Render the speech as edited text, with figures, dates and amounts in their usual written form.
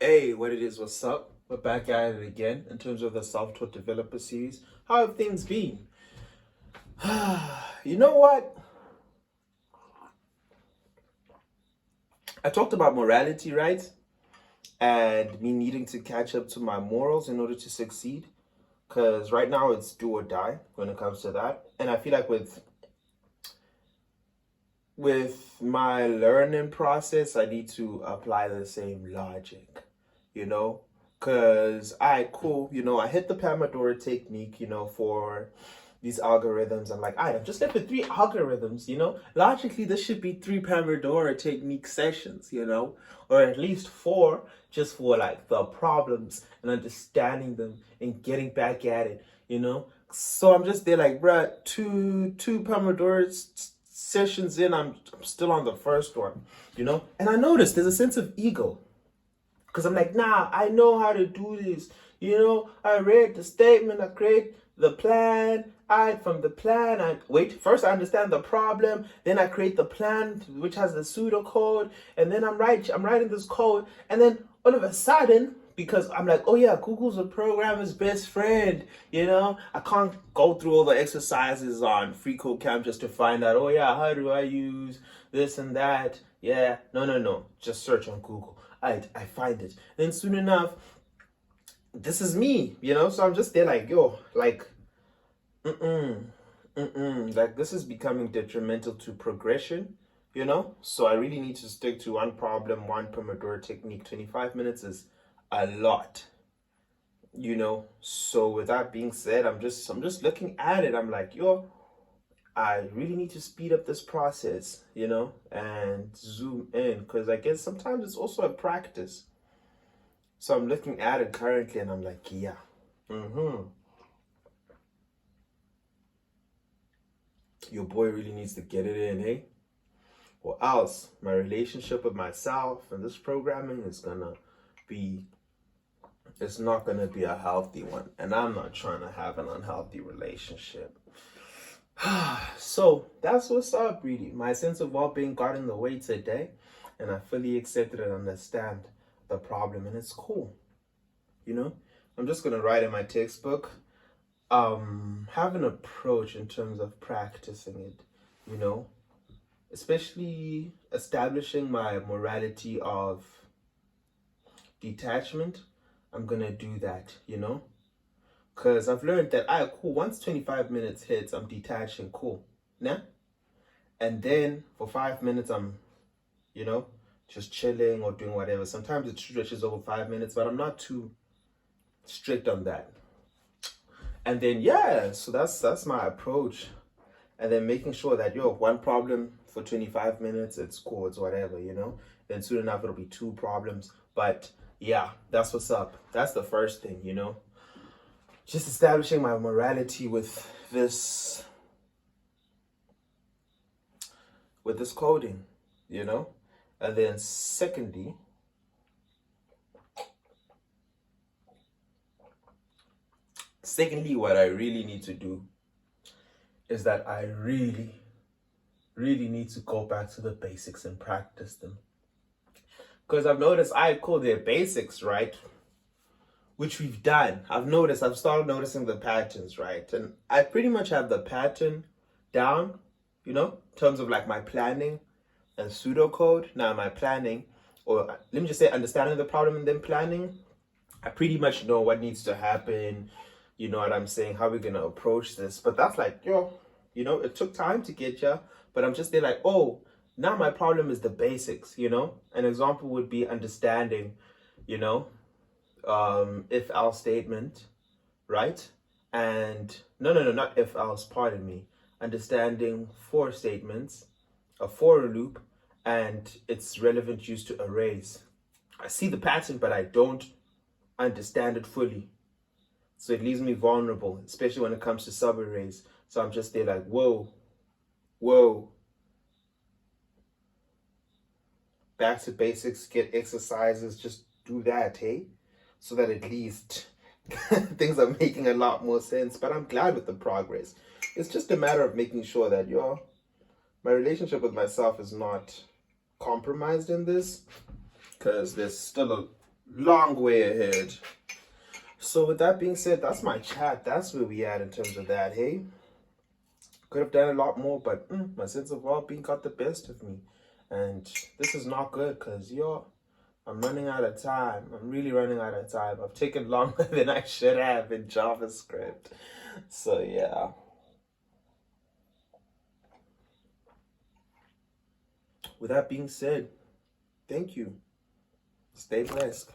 Hey, what it is, what's up? We're back at it again in terms of the self-taught developer series. How have things been? You know what? I talked about morality, right? And me needing to catch up to my morals in order to succeed. Because right now it's do or die when it comes to that. And I feel like with my learning process, I need to apply the same logic, you know? Because, all right, cool, I hit the Pomodoro technique, for these algorithms. I'm like, all right, I've just left with three algorithms, Logically, this should be three Pomodoro technique sessions, Or at least four, just for like the problems and understanding them and getting back at it. So I'm just there like, bruh, two Pomodoro sessions in, I'm still on the first one. And I noticed there's a sense of ego because I'm like, nah, I know how to do this. I read the statement, I create the plan. From the plan, first I understand the problem, then I create the plan, which has the pseudocode, and then I'm writing this code, and then all of a sudden, because I'm like, oh yeah, Google's a programmer's best friend, I can't go through all the exercises on Free Code Camp just to find out, oh yeah, how do I use this and that? Yeah, no, just search on Google. I find it. Then soon enough, this is me, so I'm just there like, yo, like, like this is becoming detrimental to progression. So I really need to stick to one problem, one Pomodoro technique. 25 minutes is a lot. So with that being said, I'm just looking at it. I'm like, yo, I really need to speed up this process, and zoom in because I guess sometimes it's also a practice. So I'm looking at it currently and I'm like, yeah. Your boy really needs to get it in, hey? Or else my relationship with myself and this programming is gonna be it's not gonna be a healthy one. And I'm not trying to have an unhealthy relationship. So that's what's up, really. My sense of well-being got in the way today, and I fully accepted and understand the problem, and it's cool. I'm just gonna write in my textbook. Have an approach in terms of practicing it, you know, especially establishing my morality of detachment. I'm gonna do that. Because I've learned that, cool, once 25 minutes hits, I'm detaching, cool. Nah? And then for 5 minutes, you know, just chilling or doing whatever. Sometimes it stretches over 5 minutes, but I'm not too strict on that. And then, yeah, so that's my approach. And then making sure that, one problem for 25 minutes, it's cool, it's whatever. Then soon enough, it'll be two problems. But yeah, that's what's up. That's the first thing. Just establishing my morality with this coding. And then secondly, what I really need to do is that I really, really need to go back to the basics and practice them. Because I've noticed, call their basics, right? Which we've done. I've started noticing the patterns, right? And I pretty much have the pattern down, in terms of like my planning and pseudocode. Now my planning, or let me just say understanding the problem and then planning, I pretty much know what needs to happen. You know what I'm saying? How we're gonna approach this. But that's like, it took time to get you. But I'm just there like, oh, now my problem is the basics. An example would be understanding, if else statement, right? And no, not if else, pardon me. Understanding for statements, a for loop, and its relevant use to arrays. I see the pattern, but I don't understand it fully. So it leaves me vulnerable, especially when it comes to subarrays. So I'm just there like, whoa. Back to basics, get exercises, just do that, hey? So that at least things are making a lot more sense. But I'm glad with the progress. It's just a matter of making sure that, my relationship with myself is not compromised in this. Because there's still long way ahead. So with that being said, that's my chat. That's where we at in terms of that. Hey, could have done a lot more, but my sense of well-being got the best of me, and this is not good because I'm running out of time. I'm really running out of time. I've taken longer than I should have in JavaScript. So yeah. With that being said, thank you. Stay blessed.